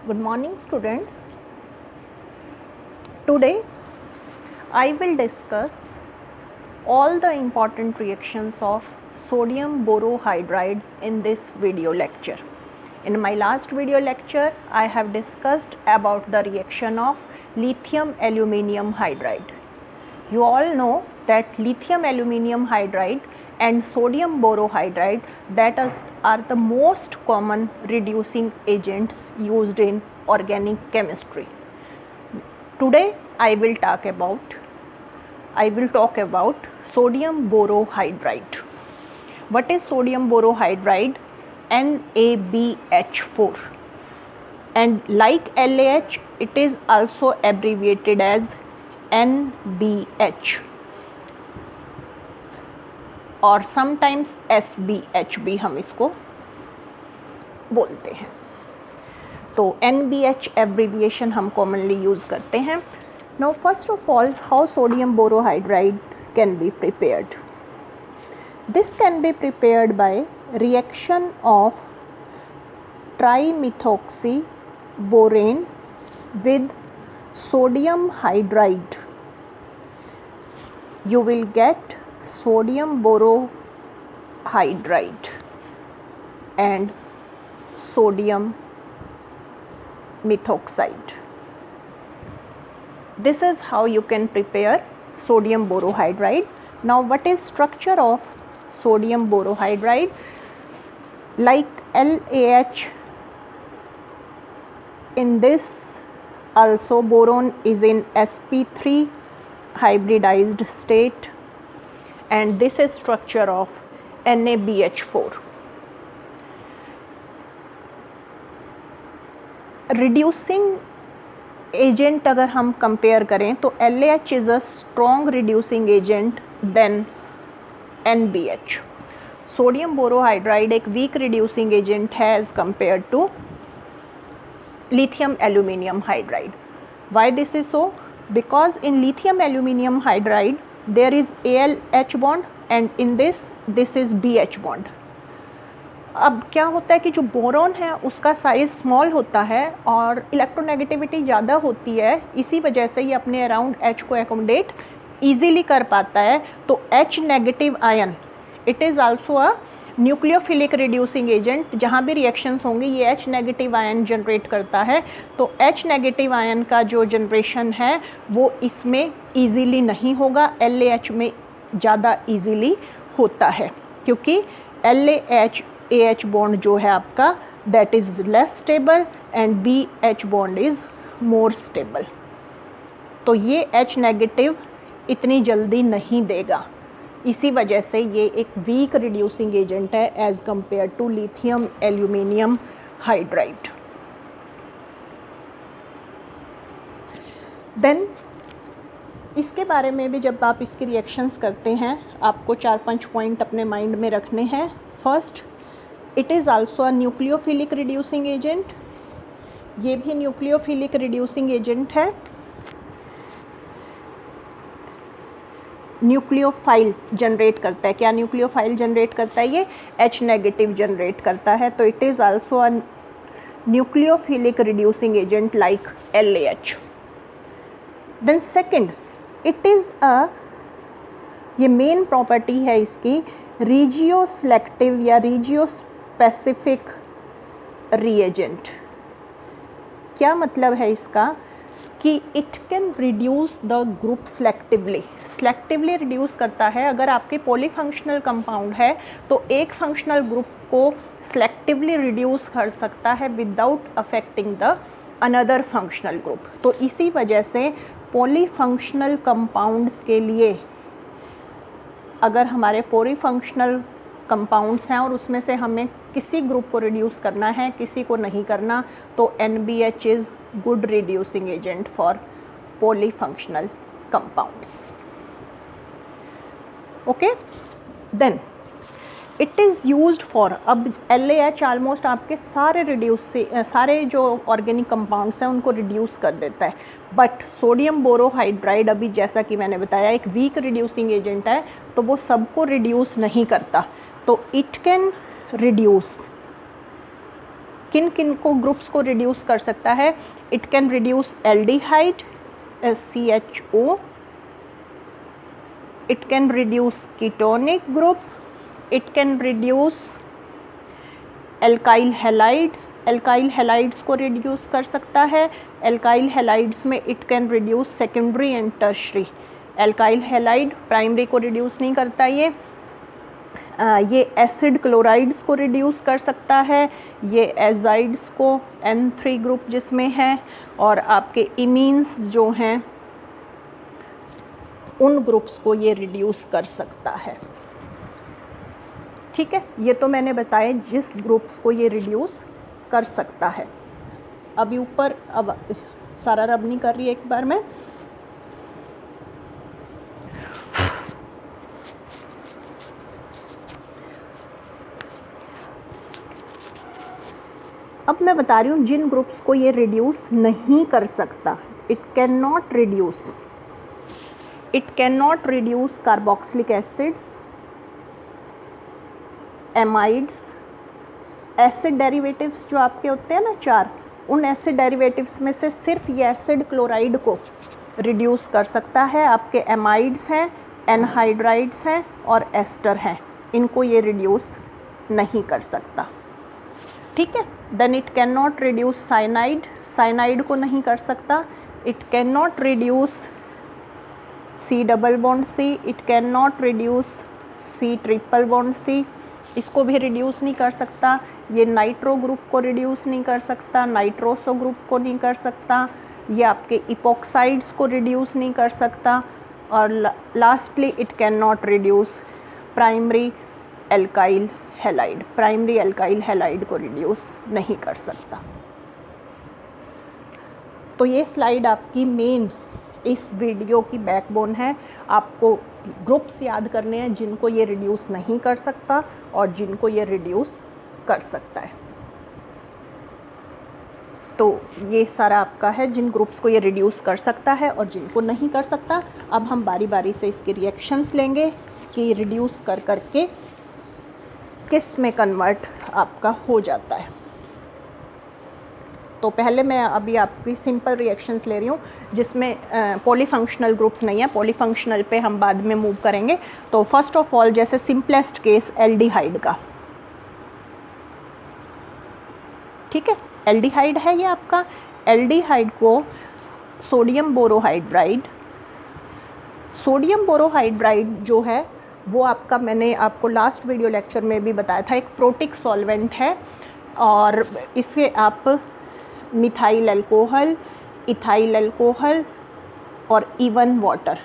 Good morning, students. Today I will discuss all the important reactions of sodium borohydride in this video lecture. In my last video lecture, I have discussed about the reaction of lithium aluminium hydride. You all know that lithium aluminium hydride and sodium borohydride are the most common reducing agents used in organic chemistry. Today I will talk about sodium borohydride. What is sodium borohydride? NaBH4, and like LaH it is also abbreviated as NBH और sometimes SBH भी हम इसको बोलते हैं. तो NBH abbreviation हम commonly use करते हैं. Now first of all, how sodium borohydride can be prepared? This can be prepared by reaction of trimethoxyborane with sodium hydride. You will get sodium borohydride and sodium methoxide. This is how you can prepare sodium borohydride. Now what is structure of sodium borohydride? Like LaH, in this also boron is in sp3 hybridized state, and this is structure of NaBH4. Reducing agent अगर हम compare करें तो LaH is a strong reducing agent than NBH. Sodium borohydride एक weak reducing agent है as compare to lithium aluminium hydride. Why this is so? Because in lithium aluminium hydride there is AlH bond and in this is BH bond. अब क्या होता है कि जो boron है उसका साइज स्मॉल होता है और इलेक्ट्रोनेगेटिविटी ज़्यादा होती है, इसी वजह से ये अपने अराउंड H को एकोमोडेट ईजीली कर पाता है. तो H negative ion it is also a nucleophilic reducing agent. जहाँ भी रिएक्शंस होंगे ये H नेगेटिव आयन जनरेट करता है. तो H नेगेटिव आयन का जो जनरेशन है वो इसमें ईजीली नहीं होगा, LaH में ज़्यादा ईजीली होता है क्योंकि LaH AH बॉन्ड जो है आपका that is less stable and BH bond is more stable. तो ये H नेगेटिव इतनी जल्दी नहीं देगा, इसी वजह से ये एक वीक रिड्यूसिंग एजेंट है as compare to lithium aluminium hydride. Then इसके बारे में भी जब आप इसकी रिएक्शंस करते हैं आपको 4-5 पॉइंट अपने माइंड में रखने हैं. First, it is also a nucleophilic reducing agent. ये भी न्यूक्लियोफिलिक रिड्यूसिंग एजेंट है. न्यूक्लियोफाइल जनरेट करता है. क्या न्यूक्लियोफाइल जनरेट करता है? ये H नेगेटिव जनरेट करता है. तो it is also a nucleophilic reducing agent like LaH. Then second, it is ये मेन प्रॉपर्टी है इसकी रीजियो सेलेक्टिव या रीजियो स्पेसिफिक रिएजेंट. क्या मतलब है इसका कि it can reduce the group selectively reduce करता है. अगर आपके पॉलीफंक्शनल कंपाउंड है तो एक फंक्शनल ग्रुप को सेलेक्टिवली रिड्यूस कर सकता है without affecting the another functional group. तो इसी वजह से पॉलीफंक्शनल कंपाउंड्स के लिए अगर हमारे पॉलीफंक्शनल कंपाउंड्स हैं और उसमें से हमें किसी ग्रुप को रिड्यूस करना है, किसी को नहीं करना, तो NBH is good reducing agent for polyfunctional compounds. Okay, then it is used for, अब LaH ऑलमोस्ट आपके सारे जो ऑर्गेनिक कंपाउंड्स हैं उनको रिड्यूस कर देता है. बट सोडियम बोरोहाइड्राइड अभी जैसा कि मैंने बताया एक वीक रिड्यूसिंग एजेंट है, तो वो सबको रिड्यूस नहीं करता. तो इट कैन रिड्यूस किन किन को ग्रुप्स को रिड्यूस कर सकता है? It can reduce aldehyde CHO, it can reduce ketonic group, it can reduce alkyl halides, alkyl halides को reduce कर सकता है. alkyl halides में it can reduce secondary and tertiary. alkyl halide primary को reduce नहीं करता ये एसिड क्लोराइड्स को रिड्यूस कर सकता है, ये एजाइड्स को N3 ग्रुप जिसमें है, और आपके इमीन्स जो हैं उन ग्रुप्स को ये रिड्यूस कर सकता है. ठीक है, ये तो मैंने बताया जिस ग्रुप्स को ये रिड्यूस कर सकता है. अभी ऊपर अब सारा रब नहीं कर रही एक बार मैं. अब मैं बता रही हूँ जिन ग्रुप्स को ये रिड्यूस नहीं कर सकता. It can not reduce carboxylic acids, amides, acid derivatives जो आपके होते हैं ना 4, उन एसिड डेरिवेटिव्स में से सिर्फ ये एसिड क्लोराइड को रिड्यूस कर सकता है. आपके एमाइड्स हैं, एनहाइड्राइड्स हैं और एस्टर हैं, इनको ये रिड्यूस नहीं कर सकता. ठीक है. Then it can not reduce cyanide को नहीं कर सकता. It can not reduce C double bond C, it can not reduce C triple bond C, इसको भी रिड्यूस नहीं कर सकता. ये नाइट्रो ग्रुप को रिड्यूस नहीं कर सकता, नाइट्रोसो ग्रुप को नहीं कर सकता, ये आपके इपोक्साइड्स को रिड्यूस नहीं कर सकता. और lastly it can not reduce primary alkyl halide को रिड्यूस नहीं कर सकता. तो ये स्लाइड आपकी मेन इस वीडियो की बैकबोन है. आपको ग्रुप्स याद करने हैं जिनको ये रिड्यूस नहीं कर सकता और जिनको ये रिड्यूस कर सकता है. तो ये सारा आपका है जिन ग्रुप्स को ये रिड्यूस कर सकता है और जिनको नहीं कर सकता. अब हम बारी बारी से इसके रिएक्शंस लेंगे कि रिड्यूस कर करके किस में कन्वर्ट आपका हो जाता है. तो पहले मैं अभी आपकी सिंपल रिएक्शंस ले रही हूँ जिसमें पॉलीफंक्शनल ग्रुप्स नहीं है. पॉलीफंक्शनल पे हम बाद में मूव करेंगे. तो फर्स्ट ऑफ ऑल जैसे सिंपलेस्ट केस एल्डिहाइड का. ठीक है, एल्डिहाइड है ये आपका. एल्डिहाइड को सोडियम बोरोहाइड्राइड जो है वो आपका, मैंने आपको लास्ट वीडियो लेक्चर में भी बताया था, एक प्रोटिक सॉल्वेंट है. और इसके आप मिथाइल अल्कोहल, इथाइल अल्कोहल और इवन वाटर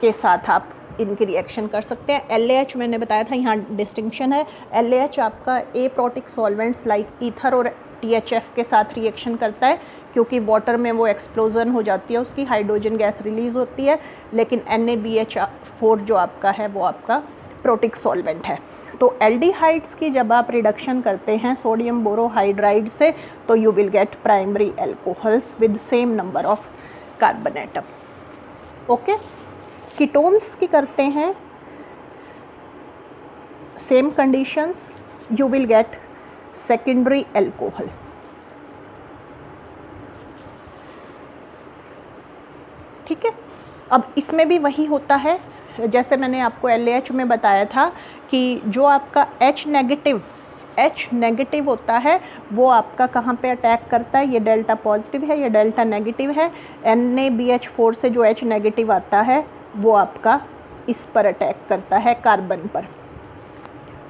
के साथ आप इनकी रिएक्शन कर सकते हैं. LAH मैंने बताया था, यहाँ डिस्टिंक्शन है. LAH आपका ए प्रोटिक सॉल्वेंट्स लाइक ईथर और THF के साथ रिएक्शन करता है क्योंकि वाटर में वो एक्सप्लोजन हो जाती है, उसकी हाइड्रोजन गैस रिलीज़ होती है. लेकिन NaBH4 जो आपका है वो आपका प्रोटिक सॉल्वेंट है. तो एल्डिहाइड्स की जब आप रिडक्शन करते हैं सोडियम बोरोहाइड्राइड से तो you will get primary alcohols with same number of carbon atom. Okay. Ketones की करते हैं same conditions, you will gate secondary alcohol. ठीक है. अब इसमें भी वही होता है जैसे मैंने आपको LAH में बताया था कि जो आपका H नेगेटिव होता है वो आपका कहाँ पे अटैक करता है. ये डेल्टा पॉजिटिव है, ये डेल्टा नेगेटिव है. NaBH4 से जो H नेगेटिव आता है वो आपका इस पर अटैक करता है, कार्बन पर.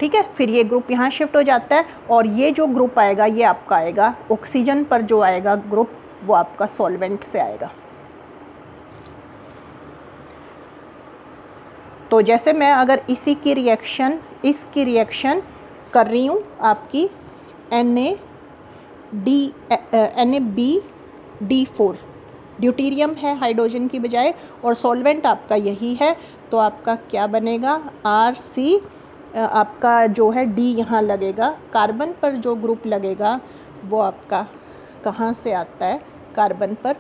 ठीक है. फिर ये ग्रुप यहाँ शिफ्ट हो जाता है और ये जो ग्रुप आएगा ये आपका आएगा ऑक्सीजन पर, जो आएगा ग्रुप वो आपका सॉल्वेंट से आएगा. तो जैसे मैं अगर इसकी रिएक्शन कर रही हूँ आपकी NaBD4, ड्यूटीरियम है हाइड्रोजन की बजाय और सॉल्वेंट आपका यही है. तो आपका क्या बनेगा, RC आपका जो है D यहाँ लगेगा. कार्बन पर जो ग्रुप लगेगा वो आपका कहाँ से आता है, कार्बन पर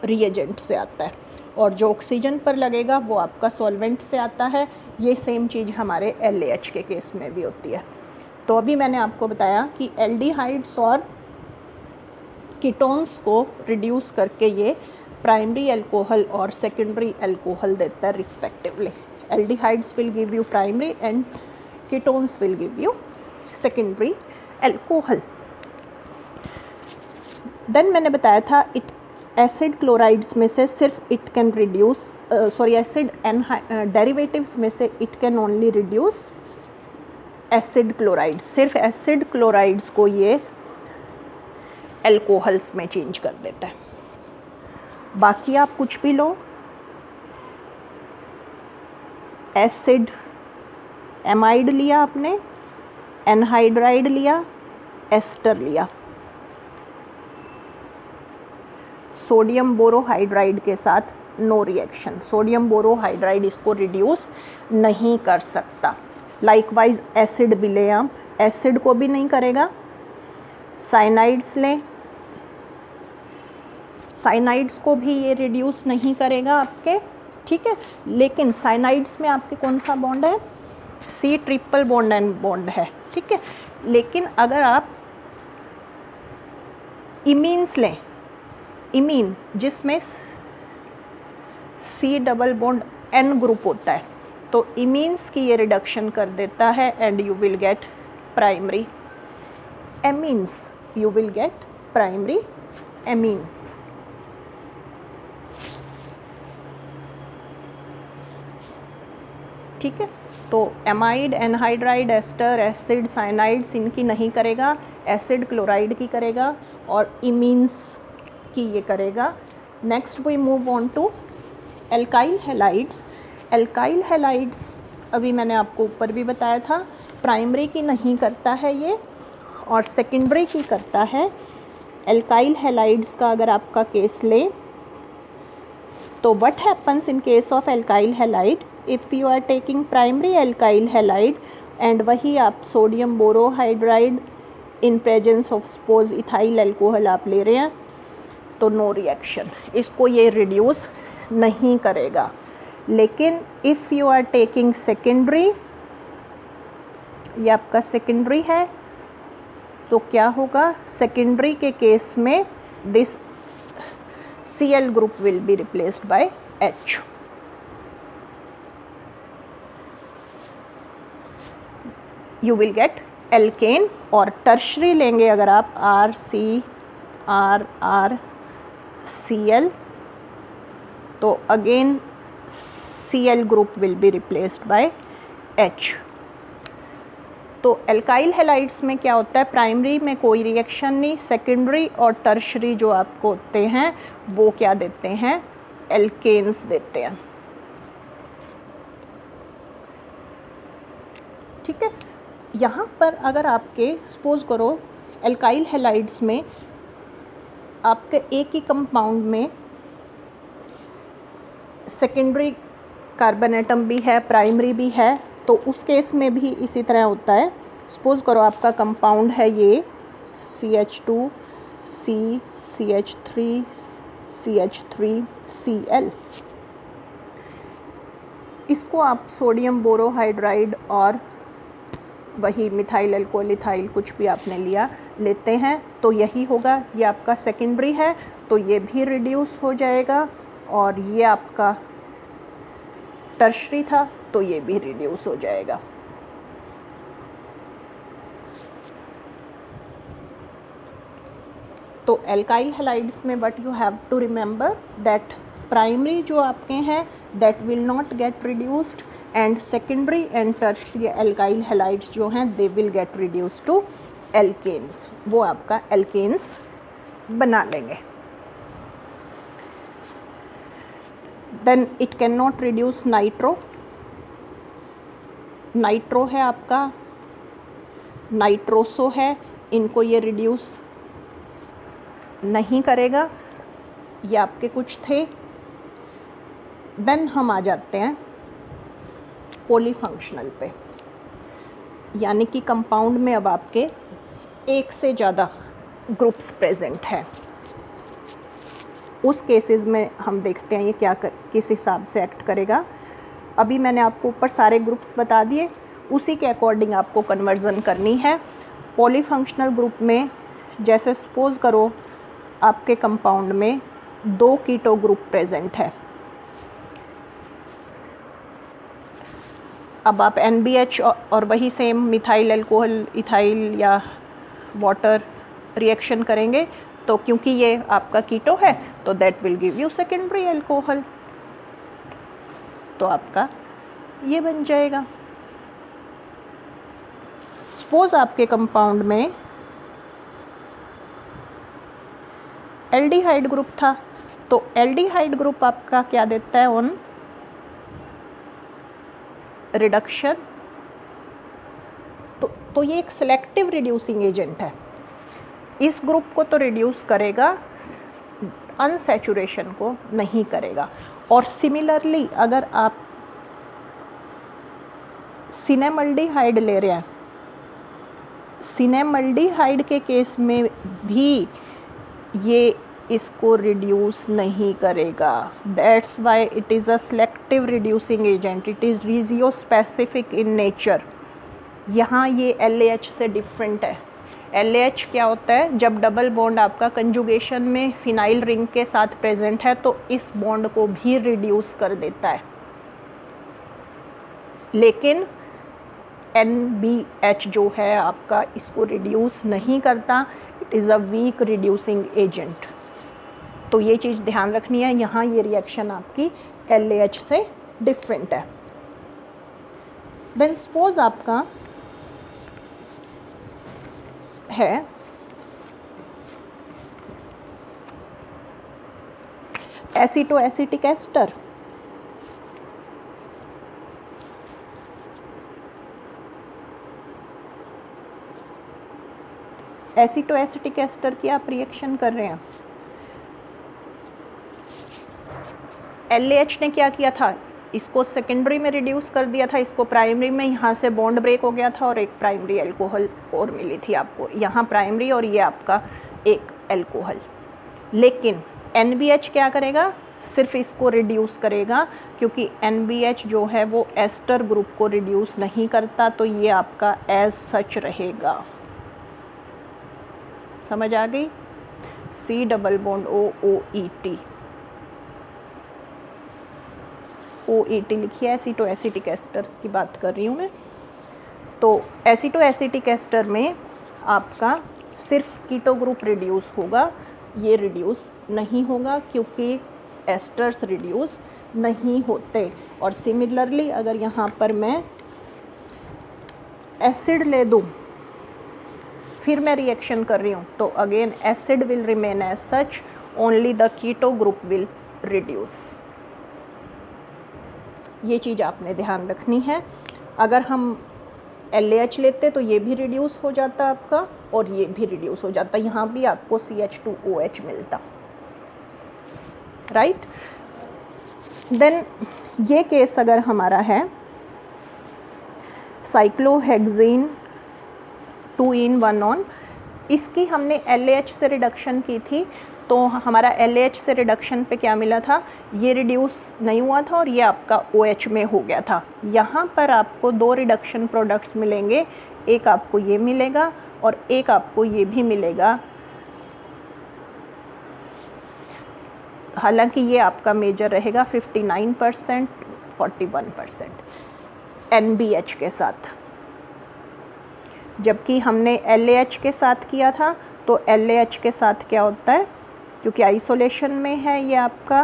रिएजेंट से आता है. और जो ऑक्सीजन पर लगेगा वो आपका सॉल्वेंट से आता है. ये सेम चीज़ हमारे LAH के केस में भी होती है. तो अभी मैंने आपको बताया कि एल्डिहाइड्स और कीटोन्स को रिड्यूस करके ये प्राइमरी अल्कोहल और सेकेंडरी अल्कोहल देता है respectively. Aldehydes will give you primary and ketones will give you secondary alcohol. Then मैंने बताया था एसिड क्लोराइड्स में से सिर्फ it can reduce acid derivatives में से it can only reduce acid chloride. सिर्फ एसिड क्लोराइड्स को ये अल्कोहल्स में चेंज कर देता है. बाकी आप कुछ भी लो, एसिड एमाइड लिया आपने, एनहाइड्राइड लिया, एस्टर लिया, सोडियम बोरोहाइड्राइड के साथ नो रिएक्शन. सोडियम बोरोहाइड्राइड इसको रिड्यूस नहीं कर सकता. लाइकवाइज एसिड भी लें आप, एसिड को भी नहीं करेगा. साइनाइड्स लें, साइनाइड्स को भी ये रिड्यूस नहीं करेगा आपके, ठीक है. लेकिन साइनाइड्स में आपके कौन सा बॉन्ड है, C triple bond and bond है, ठीक है. लेकिन अगर आप इमीन्स लें, इमीन जिसमें C double bond N group होता है, तो इमीन्स की ये रिडक्शन कर देता है and you will get primary amines. You will get primary amines. ठीक है. तो amide, anhydride, ester, acid, cyanides इनकी नहीं करेगा, एसिड क्लोराइड की करेगा और इमीन्स की ये करेगा. Next we move on to alkyl halides. Alkyl halides अभी मैंने आपको ऊपर भी बताया था, प्राइमरी की नहीं करता है ये और सेकेंडरी की करता है. एल्काइल हैलाइड्स का अगर आपका केस ले तो what happens in case of alkyl halide, if you are taking primary alkyl halide and वही आप sodium borohydride in presence of suppose ethyl alcohol आप ले रहे हैं, तो नो रिएक्शन, इसको ये रिड्यूस नहीं करेगा. लेकिन if you are taking secondary, ये आपका सेकेंडरी है, तो क्या होगा, सेकेंडरी के केस में this Cl group will be replaced by H. You will get alkane. और टर्शरी लेंगे अगर आप RCRRCl, तो again Cl group will be replaced by H. तो एल्काइल हैलाइड्स में क्या होता है, प्राइमरी में कोई रिएक्शन नहीं, सेकेंडरी और टर्शरी जो आपको होते हैं वो क्या देते हैं, एल्केन्स देते हैं. ठीक है. यहाँ पर अगर आपके सपोज करो एल्काइल हैलाइड्स में आपके एक ही कंपाउंड में सेकेंडरी कार्बन एटम भी है, प्राइमरी भी है, तो उस केस में भी इसी तरह होता है. सपोज करो आपका कंपाउंड है ये CH2 CH3 CH3 Cl. इसको आप सोडियम बोरोहाइड्राइड और वही मिथाइल अल्कोहल इथाइल कुछ भी आपने लिया लेते हैं, तो यही होगा. ये आपका सेकेंडरी है तो ये भी रिड्यूस हो जाएगा, और ये आपका टर्शरी था तो ये भी रिड्यूस हो जाएगा. तो एल्काइल हैलाइड्स में but you have to remember that primary जो आपके हैं that will not get reduced and secondary and tertiary alkyl halides जो हैं they will get reduced to alkanes. वो आपका एल्केन्स बना लेंगे. Then it can not reduce nitro. Nitro है आपका, नाइट्रोसो है, इनको ये रिड्यूस नहीं करेगा. ये आपके कुछ थे. देन हम आ जाते हैं पॉलीफंक्शनल पे, यानी कि कंपाउंड में अब आपके एक से ज़्यादा ग्रुप्स प्रेजेंट हैं. उस केसेस में हम देखते हैं ये क्या किस हिसाब से एक्ट करेगा. अभी मैंने आपको ऊपर सारे ग्रुप्स बता दिए, उसी के अकॉर्डिंग आपको कन्वर्जन करनी है। पॉलीफंक्शनल ग्रुप में जैसे सपोज करो आपके कंपाउंड में 2 कीटो ग्रुप प्रेजेंट है, अब आप NBH और वही सेम मिथाइल अल्कोहल इथाइल या वाटर रिएक्शन करेंगे, तो क्योंकि ये आपका कीटो है तो that will give you secondary alcohol, तो आपका ये बन जाएगा। सपोज आपके कंपाउंड में एल्डिहाइड ग्रुप था, तो एल्डिहाइड ग्रुप आपका क्या देता है ऑन रिडक्शन, तो ये एक सेलेक्टिव रिड्यूसिंग एजेंट है। इस ग्रुप को तो रिड्यूस करेगा, अनसैचुरेशन को नहीं करेगा। और सिमिलरली अगर आप सिनेमल्डिहाइड ले रहे हैं, सिनेमल्डिहाइड के केस में भी ये इसको रिड्यूस नहीं करेगा। That's why it is a selective reducing agent, it is regiospecific in nature. यहाँ ये LAH से डिफरेंट है। LAH क्या होता है, जब डबल बॉन्ड आपका कंजुगेशन में फिनाइल रिंग के साथ प्रेजेंट है तो इस बॉन्ड को भी रिड्यूस कर देता है, लेकिन NBH जो है आपका इसको रिड्यूस नहीं करता, it is a weak reducing agent. तो ये चीज़ ध्यान रखनी है, यहाँ ये रिएक्शन आपकी LAH से डिफरेंट है। देन सपोज आपका है aceto acetic ester, aceto acetic ester की आप रिएक्शन कर रहे हैं। LAH ने क्या किया था, इसको सेकेंडरी में रिड्यूस कर दिया था, इसको प्राइमरी में, यहाँ से बॉन्ड ब्रेक हो गया था और एक प्राइमरी अल्कोहल और मिली थी आपको, यहाँ प्राइमरी और ये आपका एक अल्कोहल। लेकिन NBH क्या करेगा, सिर्फ इसको रिड्यूस करेगा, क्योंकि NBH जो है वो एस्टर ग्रुप को रिड्यूस नहीं करता, तो ये आपका एज सच रहेगा। समझ आ गई? C double bond OOET, OET लिखिए, एसीटो एसिटिक एस्टर की बात कर रही हूँ मैं। तो एसीटो एसिटिक एस्टर में आपका सिर्फ कीटो ग्रुप रिड्यूस होगा, ये रिड्यूस नहीं होगा क्योंकि एस्टर्स रिड्यूस नहीं होते। और सिमिलरली अगर यहाँ पर मैं एसिड ले दूँ, फिर मैं रिएक्शन कर रही हूँ, तो again acid will remain as such, only the keto group will reduce. ये चीज़ आपने ध्यान रखनी है। अगर हम LAH लेते तो ये भी रिड्यूस हो जाता आपका और ये भी रिड्यूस हो जाता, यहाँ भी आपको CH2OH मिलता, राइट। देन ये केस अगर हमारा है साइक्लोहेक्सेन 2-in-1-on, इसकी हमने LAH से रिडक्शन की थी, तो हमारा LAH से रिडक्शन पे क्या मिला था, ये रिड्यूस नहीं हुआ था और ये आपका OH में हो गया था। यहाँ पर आपको 2 रिडक्शन प्रोडक्ट्स मिलेंगे, एक आपको ये मिलेगा और एक आपको ये भी मिलेगा। हालांकि ये आपका मेजर रहेगा 59%, 41% NBH के साथ, जबकि हमने LAH के साथ किया था। तो LAH के साथ क्या होता है, क्योंकि आइसोलेशन में है ये आपका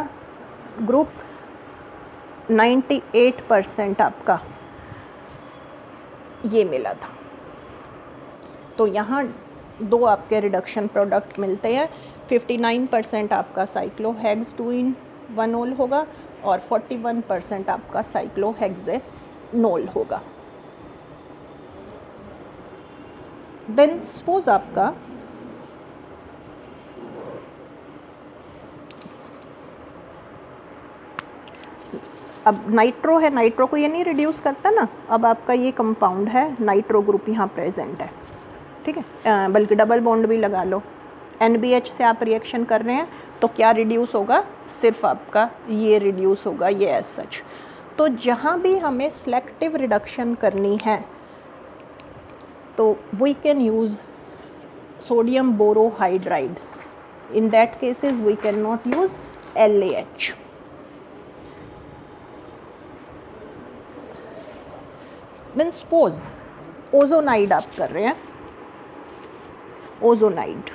ग्रुप, 98% आपका ये मिला था। तो यहाँ 2 आपके रिडक्शन प्रोडक्ट मिलते हैं, 59% आपका साइक्लोहेक्स 2-in-1-ol होगा और 41% आपका साइक्लोहेक्सेनोल होगा। देन सपोज आपका अब नाइट्रो है, नाइट्रो को ये नहीं रिड्यूस करता ना, अब आपका ये कंपाउंड है, नाइट्रो ग्रुप यहाँ प्रेजेंट है, ठीक है, बल्कि डबल बॉन्ड भी लगा लो। NBH से आप रिएक्शन कर रहे हैं तो क्या रिड्यूस होगा, सिर्फ आपका ये रिड्यूस होगा, ये एज सच। तो जहाँ भी हमें सिलेक्टिव रिडक्शन करनी है तो we can use sodium borohydride. In that cases we cannot use LaH. Then suppose ozonide आप कर रहे हैं, ओजोनाइड,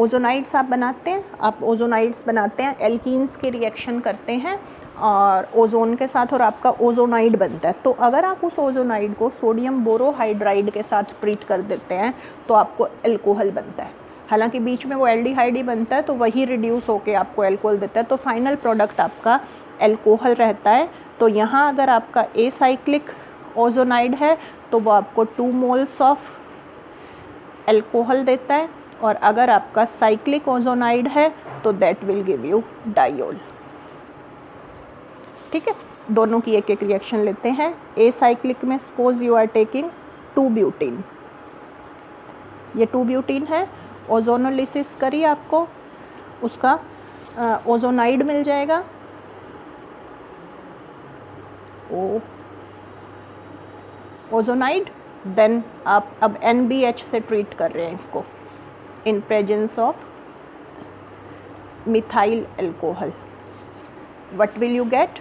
ओजोनाइड्स आप बनाते हैं, आप ओजोनाइड्स बनाते हैं, एल्कीन्स के रिएक्शन करते हैं और ओजोन के साथ और आपका ओजोनाइड बनता है. तो अगर आप उस ओजोनाइड को सोडियम बोरोहाइड्राइड के साथ ट्रीट कर देते हैं तो आपको एल्कोहल बनता है. हालांकि बीच में वो एल्डिहाइड ही बनता है, तो वही रिड्यूस होके आपको एल्कोहल देता है, तो फाइनल प्रोडक्ट आपका एल्कोहल रहता है. तो यहाँ अगर आपका एसाइक्लिक ओजोनाइड है तो वो आपको 2 मोल्स ऑफ एल्कोहल देता है, और अगर आपका साइक्लिक ओजोनाइड है तो that will give you diol. ठीक है, दोनों की एक एक रिएक्शन लेते हैं. एसाइक्लिक में suppose you are taking 2 butene, ये 2 ब्यूटीन है, ओजोनोलिसिस करिए, आपको उसका ओजोनाइड मिल जाएगा. ओजोनाइड, देन आप अब NBH से ट्रीट कर रहे हैं इसको इन presence of methyl alcohol. What will you get?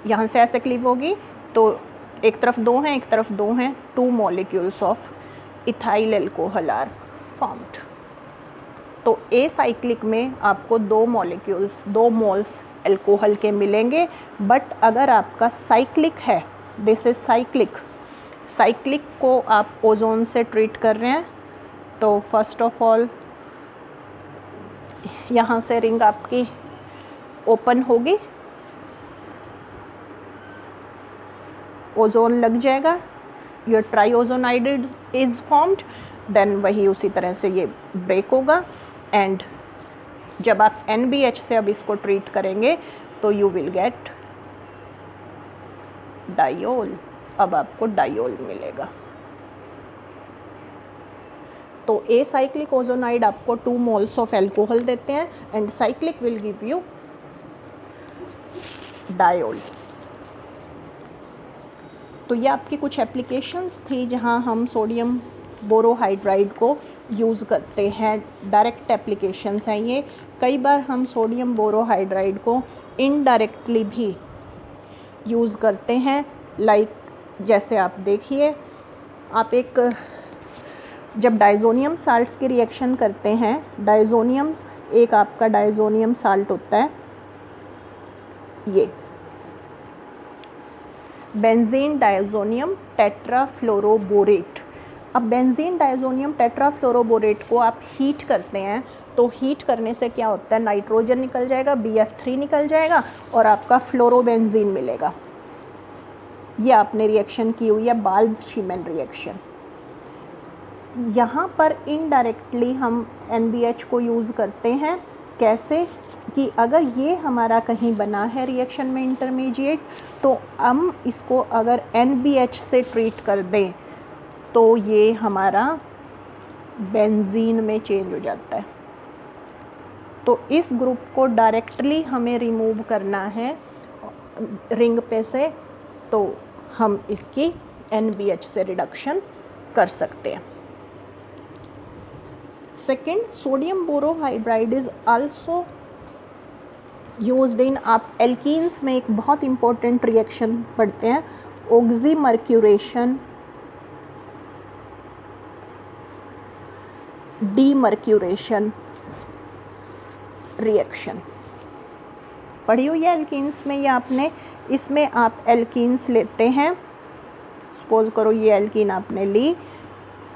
यहाँ से ऐसे क्लीव होगी तो एक तरफ 2 हैं, एक तरफ 2 हैं, 2 molecules of ethyl alcohol are formed. तो एसाइक्लिक में आपको 2 मॉलिक्यूल्स, 2 मोल्स एल्कोहल के मिलेंगे. बट अगर आपका साइक्लिक है, दिस इज साइक्लिक, साइक्लिक को आप ओजोन से ट्रीट कर रहे हैं, तो फर्स्ट ऑफ ऑल यहाँ से रिंग आपकी ओपन होगी, ओजोन लग जाएगा, योर ट्राइओजोनाइड इज फॉर्म्ड. देन वही उसी तरह से ये ब्रेक होगा, एंड जब आप NBH से अब इसको ट्रीट करेंगे तो यू विल गेट डायोल. अब आपको डायोल मिलेगा. तो एसाइक्लिक ओजोनाइड आपको 2 मोल्स ऑफ एल्कोहल देते हैं, and cyclic will give you diol. तो ये आपकी कुछ एप्लीकेशंस थी जहां हम सोडियम बोरोहाइड्राइड को यूज़ करते हैं. डायरेक्ट एप्लीकेशंस हैं ये. कई बार हम सोडियम बोरोहाइड्राइड को इनडायरेक्टली भी यूज़ करते हैं. लाइक जैसे आप देखिए, आप एक जब डाइजोनियम साल्ट्स की रिएक्शन करते हैं, डाइजोनियम एक आपका डाइजोनियम साल्ट होता है, ये बेंजीन डाइजोनियम टेट्राफ्लोरोबोरेट. अब बेंजीन डाइजोनियम टेट्राफ्लोरोबोरेट को आप हीट करते हैं, तो हीट करने से क्या होता है, नाइट्रोजन निकल जाएगा, BF3 निकल जाएगा और आपका फ्लोरोबेंजीन मिलेगा. ये आपने रिएक्शन की हुई है, बाल्ज-शीमैन रिएक्शन. यहाँ पर इनडायरेक्टली हम NBH को यूज़ करते हैं. कैसे कि अगर ये हमारा कहीं बना है रिएक्शन में इंटरमीडिएट, तो हम इसको अगर NBH से ट्रीट कर दें तो ये हमारा बेंजीन में चेंज हो जाता है. तो इस ग्रुप को डायरेक्टली हमें रिमूव करना है रिंग पे से, तो हम इसकी NBH से रिडक्शन कर सकते हैं. Second, sodium borohydride is also used in, आप एल्कीन्स में एक बहुत इंपॉर्टेंट रिएक्शन पढ़ते हैं, ऑक्सीमर्क्यूरेशन, डीमर्क्यूरेशन रिएक्शन पढ़ी हुई है एल्कीन्स में. ये आपने, इसमें आप एल्कीन्स लेते हैं, सपोज करो ये एल्कीन आपने ली,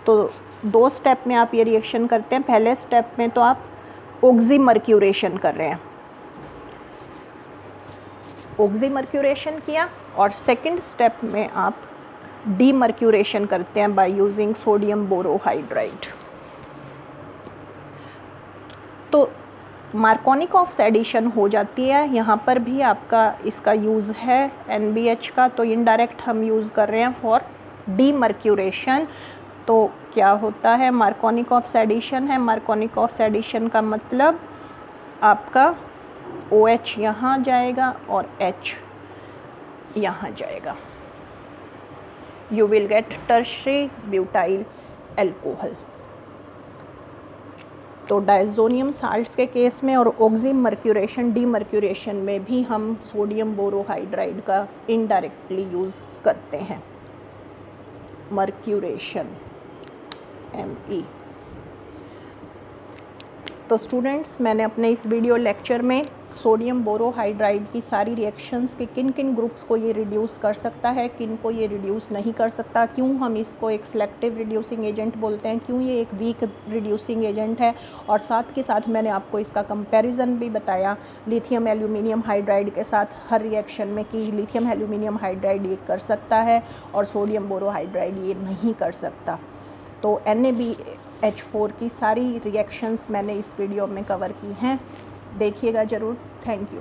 तो 2 स्टेप में आप ये रिएक्शन करते हैं. पहले स्टेप में तो आप ऑक्सीमर्क्यूरेशन कर रहे हैं, ऑक्सीमर्क्यूरेशन किया, और सेकंड स्टेप में आप डीमर्क्यूरेशन करते हैं बाय यूजिंग सोडियम बोरोहाइड्राइड. तो मार्कोनिकॉफ्स एडिशन हो जाती है. यहाँ पर भी आपका इसका यूज़ है NBH का, तो इनडायरेक्ट हम यूज़ कर रहे हैं फॉर डीमर्क्यूरेशन. तो क्या होता है, मार्कोनिकॉफ्स एडिशन है. मार्कोनिकॉफ्स एडिशन का मतलब आपका OH यहाँ जाएगा और H यहाँ जाएगा. you will get tertiary butyl alcohol। तो डायज़ोनियम साल्ट्स के केस में और ऑक्सिम मर्क्यूरेशन डीमर्क्यूरेशन में भी हम सोडियम बोरोहाइड्राइड का इनडायरेक्टली यूज़ करते हैं। Mercuration ME। तो स्टूडेंट्स, मैंने अपने इस वीडियो लेक्चर में सोडियम बोरोहाइड्राइड की सारी रिएक्शंस के किन किन ग्रुप्स को ये रिड्यूस कर सकता है, किन को ये रिड्यूस नहीं कर सकता, क्यों हम इसको एक सिलेक्टिव रिड्यूसिंग एजेंट बोलते हैं, क्यों ये एक वीक रिड्यूसिंग एजेंट है, और साथ के साथ मैंने आपको इसका कंपैरिजन भी बताया लिथियम एल्यूमिनियम हाइड्राइड के साथ हर रिएक्शन में कि लिथियम एल्यूमिनियम हाइड्राइड ये कर सकता है और सोडियम बोरोहाइड्राइड ये नहीं कर सकता। तो NaBH4 की सारी रिएक्शंस मैंने इस वीडियो में कवर की हैं, देखिएगा ज़रूर। Thank you.